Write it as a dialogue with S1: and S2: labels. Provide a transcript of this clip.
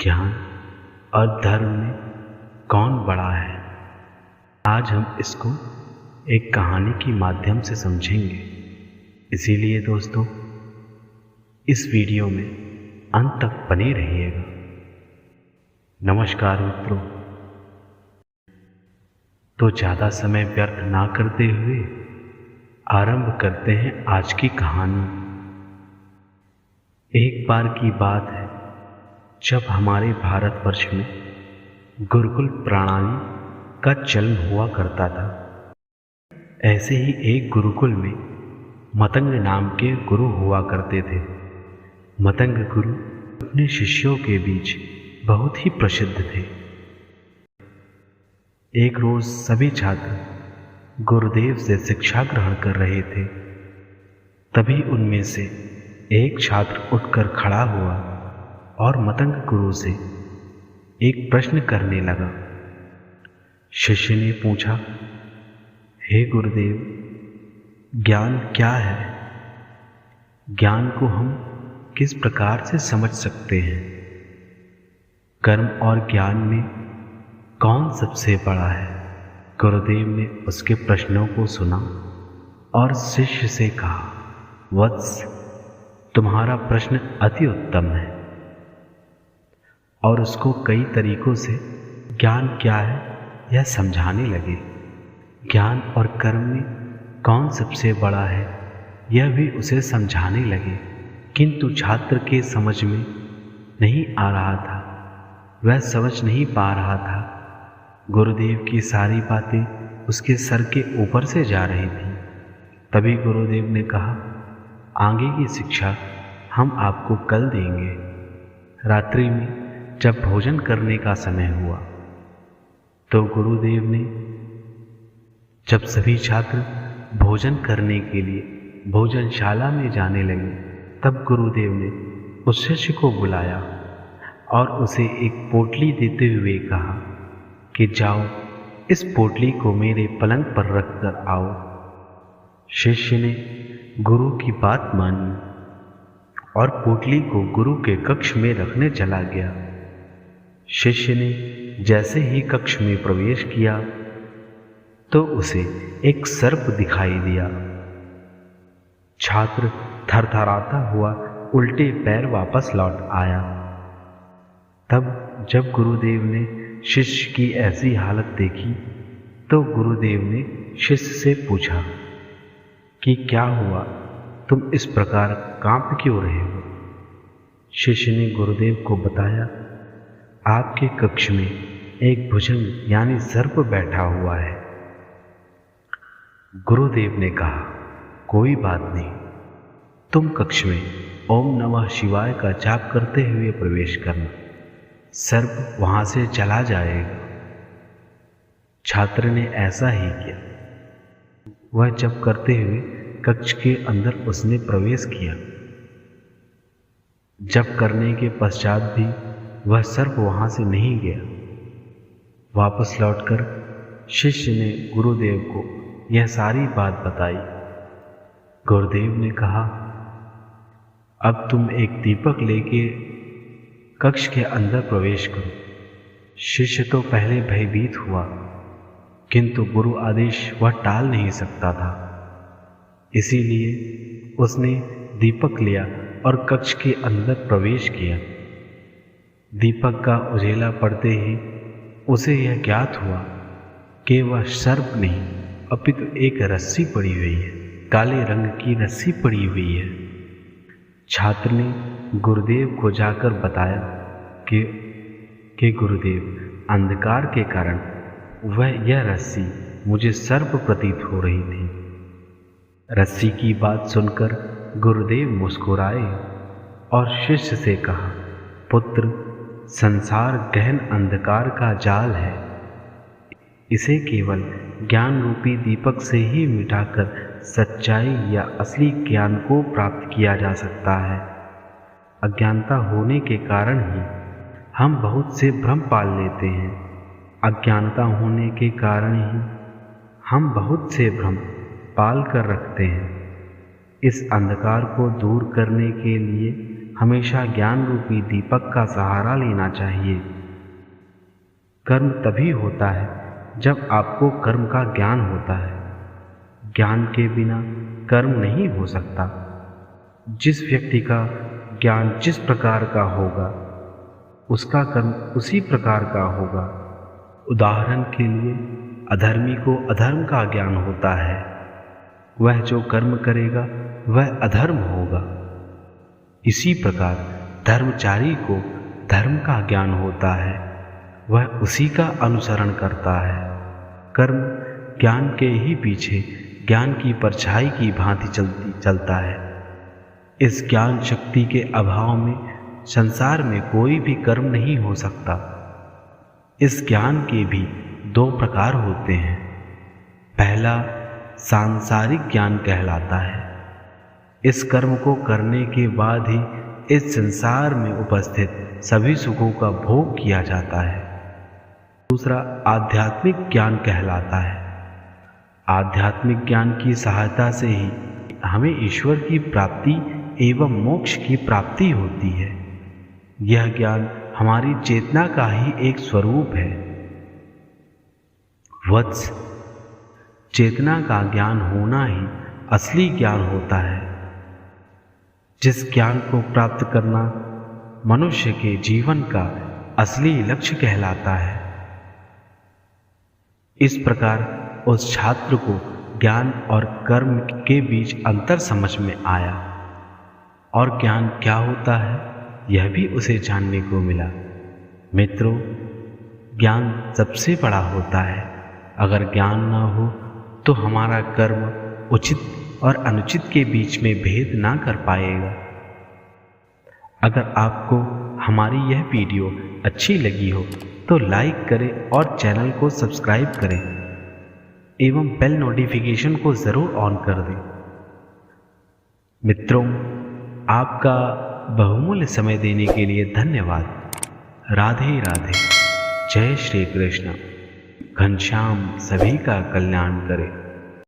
S1: ज्ञान और धर्म में कौन बड़ा है। आज हम इसको एक कहानी के माध्यम से समझेंगे। इसीलिए दोस्तों इस वीडियो में अंत तक बने रहिएगा। नमस्कार मित्रों। तो ज़्यादा समय व्यर्थ ना करते हुए आरंभ करते हैं आज की कहानी। एक बार की बात है जब हमारे भारतवर्ष में गुरुकुल प्रणाली का चलन हुआ करता था। ऐसे ही एक गुरुकुल में मतंग नाम के गुरु हुआ करते थे। मतंग गुरु अपने शिष्यों के बीच बहुत ही प्रसिद्ध थे। एक रोज सभी छात्र गुरुदेव से शिक्षा ग्रहण कर रहे थे। तभी उनमें से एक छात्र उठकर खड़ा हुआ और मतंग गुरु से एक प्रश्न करने लगा। शिष्य ने पूछा, हे गुरुदेव, ज्ञान क्या है? ज्ञान को हम किस प्रकार से समझ सकते हैं? कर्म और ज्ञान में कौन सबसे बड़ा है? गुरुदेव ने उसके प्रश्नों को सुना और शिष्य से कहा, वत्स, तुम्हारा प्रश्न अति उत्तम है। और उसको कई तरीकों से ज्ञान क्या है यह समझाने लगे। ज्ञान और कर्म में कौन सबसे बड़ा है यह भी उसे समझाने लगे। किंतु छात्र के समझ में नहीं आ रहा था, वह समझ नहीं पा रहा था। गुरुदेव की सारी बातें उसके सर के ऊपर से जा रही थी। तभी गुरुदेव ने कहा, आगे की शिक्षा हम आपको कल देंगे। रात्रि में जब भोजन करने का समय हुआ तो गुरुदेव ने, जब सभी छात्र भोजन करने के लिए भोजनशाला में जाने लगे, तब गुरुदेव ने उस शिष्य को बुलाया और उसे एक पोटली देते हुए कहा कि जाओ, इस पोटली को मेरे पलंग पर रख कर आओ। शिष्य ने गुरु की बात मानी और पोटली को गुरु के कक्ष में रखने चला गया। शिष्य ने जैसे ही कक्ष में प्रवेश किया तो उसे एक सर्प दिखाई दिया। छात्र थरथराता हुआ उल्टे पैर वापस लौट आया। तब जब गुरुदेव ने शिष्य की ऐसी हालत देखी तो गुरुदेव ने शिष्य से पूछा कि क्या हुआ, तुम इस प्रकार कांप क्यों रहे हो? शिष्य ने गुरुदेव को बताया, आपके कक्ष में एक भुजंग यानी सर्प बैठा हुआ है। गुरुदेव ने कहा, कोई बात नहीं, तुम कक्ष में ओम नमः शिवाय का जाप करते हुए प्रवेश करना, सर्प वहां से चला जाएगा। छात्र ने ऐसा ही किया। वह जप करते हुए कक्ष के अंदर उसने प्रवेश किया। जप करने के पश्चात भी वह सर्प वहां से नहीं गया। वापस लौटकर शिष्य ने गुरुदेव को यह सारी बात बताई। गुरुदेव ने कहा, अब तुम एक दीपक लेके कक्ष के अंदर प्रवेश करो। शिष्य तो पहले भयभीत हुआ, किंतु गुरु आदेश वह टाल नहीं सकता था। इसीलिए उसने दीपक लिया और कक्ष के अंदर प्रवेश किया। दीपक का उजेला पड़ते ही उसे यह ज्ञात हुआ कि वह सर्प नहीं अपितु एक रस्सी पड़ी हुई है, काले रंग की रस्सी पड़ी हुई है। छात्र ने गुरुदेव को जाकर बताया कि गुरुदेव, अंधकार के कारण यह रस्सी मुझे सर्प प्रतीत हो रही थी। रस्सी की बात सुनकर गुरुदेव मुस्कुराए और शिष्य से कहा, पुत्र, संसार गहन अंधकार का जाल है। इसे केवल ज्ञान रूपी दीपक से ही मिटाकर सच्चाई या असली ज्ञान को प्राप्त किया जा सकता है। अज्ञानता होने के कारण ही हम बहुत से भ्रम पाल लेते हैं। अज्ञानता होने के कारण ही हम बहुत से भ्रम पाल कर रखते हैं। इस अंधकार को दूर करने के लिए हमेशा ज्ञान रूपी दीपक का सहारा लेना चाहिए। कर्म तभी होता है जब आपको कर्म का ज्ञान होता है। ज्ञान के बिना कर्म नहीं हो सकता। जिस व्यक्ति का ज्ञान जिस प्रकार का होगा, उसका कर्म उसी प्रकार का होगा। उदाहरण के लिए, अधर्मी को अधर्म का ज्ञान होता है, वह जो कर्म करेगा वह अधर्म होगा। इसी प्रकार धर्मचारी को धर्म का ज्ञान होता है, वह उसी का अनुसरण करता है। कर्म ज्ञान के ही पीछे ज्ञान की परछाई की भांति चलता है। इस ज्ञान शक्ति के अभाव में संसार में कोई भी कर्म नहीं हो सकता। इस ज्ञान के भी दो प्रकार होते हैं। पहला सांसारिक ज्ञान कहलाता है। इस कर्म को करने के बाद ही इस संसार में उपस्थित सभी सुखों का भोग किया जाता है। दूसरा आध्यात्मिक ज्ञान कहलाता है। आध्यात्मिक ज्ञान की सहायता से ही हमें ईश्वर की प्राप्ति एवं मोक्ष की प्राप्ति होती है। यह ज्ञान हमारी चेतना का ही एक स्वरूप है। वत्स, चेतना का ज्ञान होना ही असली ज्ञान होता है। जिस ज्ञान को प्राप्त करना मनुष्य के जीवन का असली लक्ष्य कहलाता है। इस प्रकार उस छात्र को ज्ञान और कर्म के बीच अंतर समझ में आया और ज्ञान क्या होता है यह भी उसे जानने को मिला। मित्रों, ज्ञान सबसे बड़ा होता है। अगर ज्ञान न हो तो हमारा कर्म उचित और अनुचित के बीच में भेद ना कर पाएगा। अगर आपको हमारी यह वीडियो अच्छी लगी हो तो लाइक करें और चैनल को सब्सक्राइब करें एवं बेल नोटिफिकेशन को ज़रूर ऑन कर दें। मित्रों, आपका बहुमूल्य समय देने के लिए धन्यवाद। राधे राधे। जय श्री कृष्ण। घनश्याम सभी का कल्याण करे।